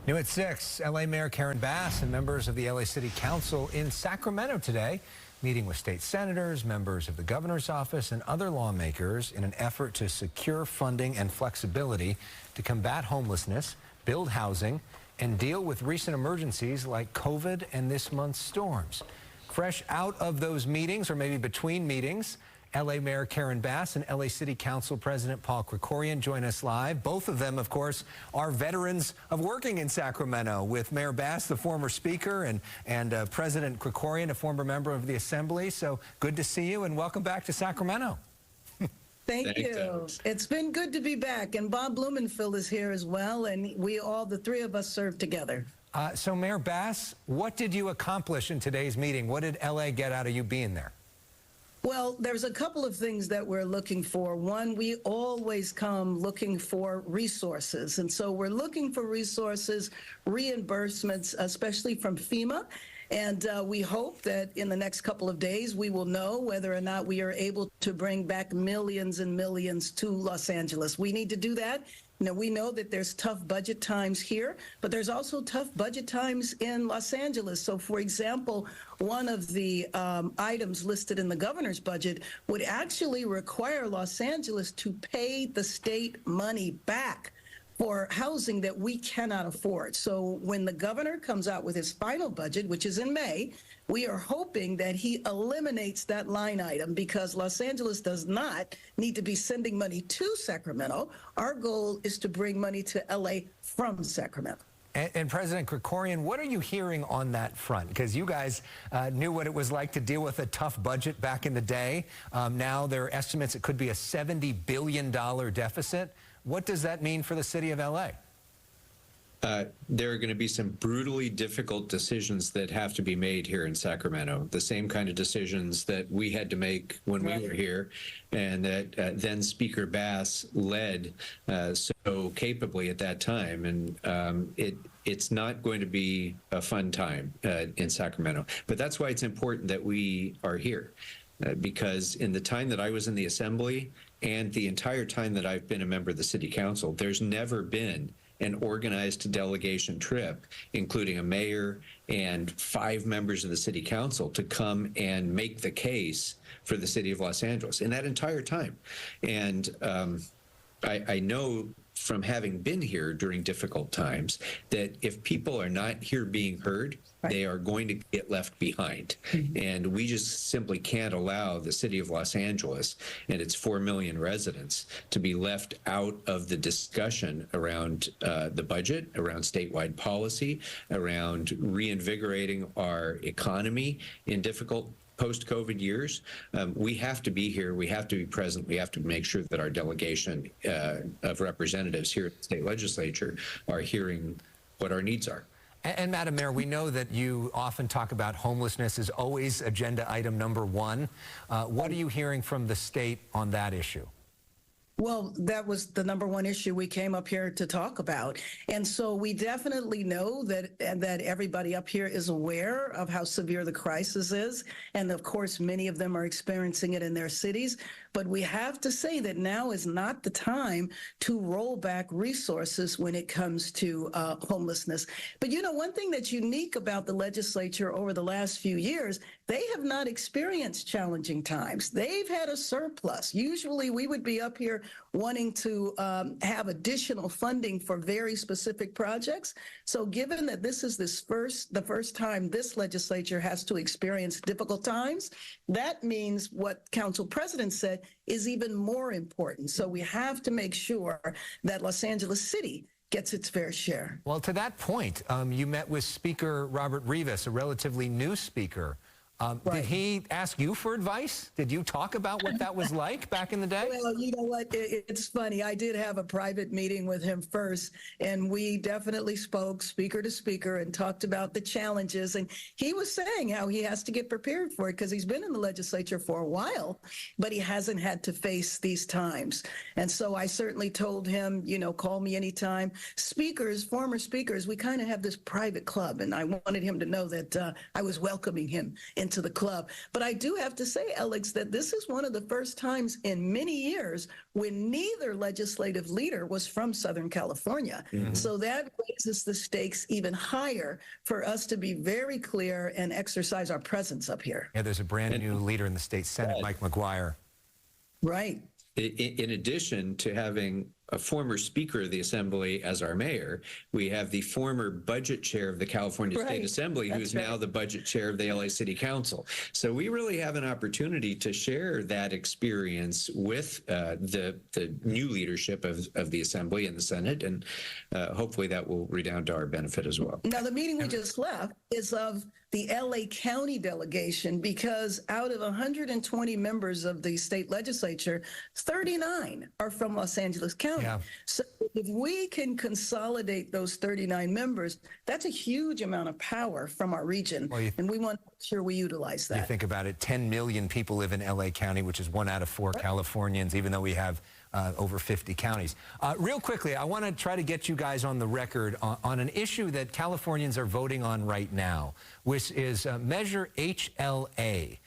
New at 6, L.A. Mayor Karen Bass and members of the L.A. City Council in Sacramento today, meeting with state senators, members of the governor's office, and other lawmakers in an effort to secure funding and flexibility to combat homelessness, build housing, and deal with recent emergencies like COVID and this month's storms. Fresh out of those meetings, or maybe between meetings, L.A. Mayor Karen Bass and L.A. City Council President Paul Krekorian join us live. Both of them, of course, are veterans of working in Sacramento, with Mayor Bass, the former speaker, and President Krekorian, a former member of the Assembly. So good to see you, and welcome back to Sacramento. Thank you. It's been good to be back, and Bob Blumenfield is here as well, and the three of us served together. So Mayor Bass, what did you accomplish in today's meeting? What did L.A. get out of you being there? Well, there's a couple of things that we're looking for. One, we always come looking for resources. And so we're looking for resources, reimbursements, especially from FEMA. And we hope that in the next couple of days, we will know whether or not we are able to bring back millions and millions to Los Angeles. We need to do that. Now, we know that there's tough budget times here, but there's also tough budget times in Los Angeles. So, for example, one of the items listed in the governor's budget would actually require Los Angeles to pay the state money back for housing that we cannot afford. So when the governor comes out with his final budget, which is in May, we are hoping that he eliminates that line item, because Los Angeles does not need to be sending money to Sacramento. Our goal is to bring money to LA from Sacramento. And President Krekorian, what are you hearing on that front? Because you guys knew what it was like to deal with a tough budget back in the day. Now there are estimates it could be a $70 billion deficit. What does that mean for the city of L.A.? There are going to be some brutally difficult decisions that have to be made here in Sacramento, the same kind of decisions that we had to make when we were here, and that then Speaker Bass led so capably at that time. And it's not going to be a fun time in Sacramento. But that's why it's important that we are here. Because in the time that I was in the Assembly and the entire time that I've been a member of the City Council, there's never been an organized delegation trip, including a mayor and 5 members of the City Council, to come and make the case for the city of Los Angeles in that entire time. And I know from having been here during difficult times that if people are not here being heard, they are going to get left behind. And we just simply can't allow the city of Los Angeles and its 4 million residents to be left out of the discussion around the budget, around statewide policy, around reinvigorating our economy in difficult post-COVID years. We have to be here. We have to be present. We have to make sure that our delegation of representatives here at the state legislature are hearing what our needs are. And Madam Mayor, we know that you often talk about homelessness as always agenda item number 1. What are you hearing from the state on that issue? Well, that was the number 1 issue we came up here to talk about. And so we definitely know that everybody up here is aware of how severe the crisis is. And of course, many of them are experiencing it in their cities. But we have to say that now is not the time to roll back resources when it comes to homelessness. But you know, one thing that's unique about the legislature over the last few years, they have not experienced challenging times. They've had a surplus. Usually we would be up here wanting to have additional funding for very specific projects. So given that this is the first time this legislature has to experience difficult times, that means what Council President said is even more important. So we have to make sure that Los Angeles City gets its fair share. Well, to that point, you met with Speaker Robert Rivas, a relatively new speaker. Did he ask you for advice? Did you talk about what that was like back in the day? Well, you know what? It's funny. I did have a private meeting with him first, and we definitely spoke speaker to speaker and talked about the challenges. And he was saying how he has to get prepared for it because he's been in the legislature for a while, but he hasn't had to face these times. And so I certainly told him, you know, call me anytime. Speakers, former speakers, we kind of have this private club, and I wanted him to know that I was welcoming him in into the club. But I do have to say, Alex, that this is one of the first times in many years when neither legislative leader was from Southern California. So that raises the stakes even higher for us to be very clear and exercise our presence up here. Yeah, there's a brand new leader in the state Senate, Mike McGuire. Right. In addition to having a former Speaker of the Assembly as our mayor, we have the former budget chair of the California State Assembly, who's now the budget chair of the LA City Council. So we really have an opportunity to share that experience with the new leadership of the Assembly and the Senate, and hopefully that will redound to our benefit as well. Now, the meeting we just left is of the LA County delegation, because out of 120 members of the state legislature, 39 are from Los Angeles County. Yeah. So if we can consolidate those 39 members, that's a huge amount of power from our region. Well, and we want to make sure we utilize that. You think about it, 10 million people live in LA County, which is 1 out of 4 Californians, even though we have over 50 counties. Real quickly, I want to try to get you guys on the record on an issue that Californians are voting on right now, which is Measure HLA.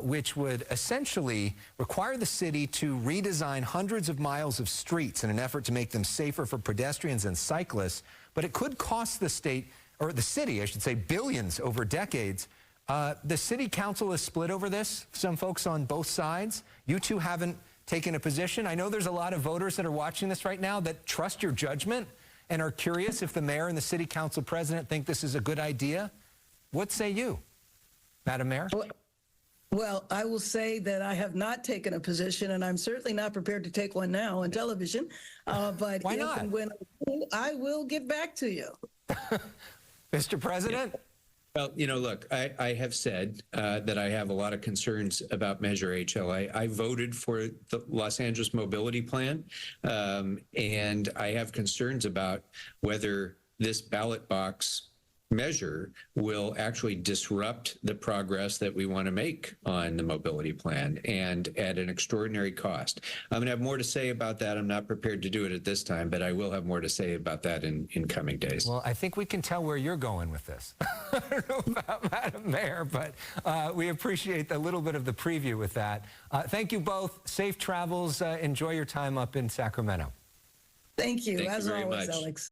Which would essentially require the city to redesign hundreds of miles of streets in an effort to make them safer for pedestrians and cyclists. But it could cost the state, or the city, I should say, billions over decades. The city council is split over this. Some folks on both sides. You two haven't taken a position. I know there's a lot of voters that are watching this right now that trust your judgment and are curious if the mayor and the city council president think this is a good idea. What say you, Madam Mayor? Well, I will say that I have not taken a position, and I'm certainly not prepared to take one now on television. But Why not? And when I will get back to you. Mr. President? Well, you know, look, I have said that I have a lot of concerns about Measure HLA. I voted for the Los Angeles Mobility Plan, and I have concerns about whether this ballot box measure will actually disrupt the progress that we want to make on the mobility plan, and at an extraordinary cost. I'm going to have more to say about that. I'm not prepared to do it at this time, but I will have more to say about that in coming days. Well, I think we can tell where you're going with this. I don't know about Madam Mayor, but we appreciate a little bit of the preview with that. Thank you both. Safe travels. Enjoy your time up in Sacramento. Thank you, Thank you as very always, much. Alex.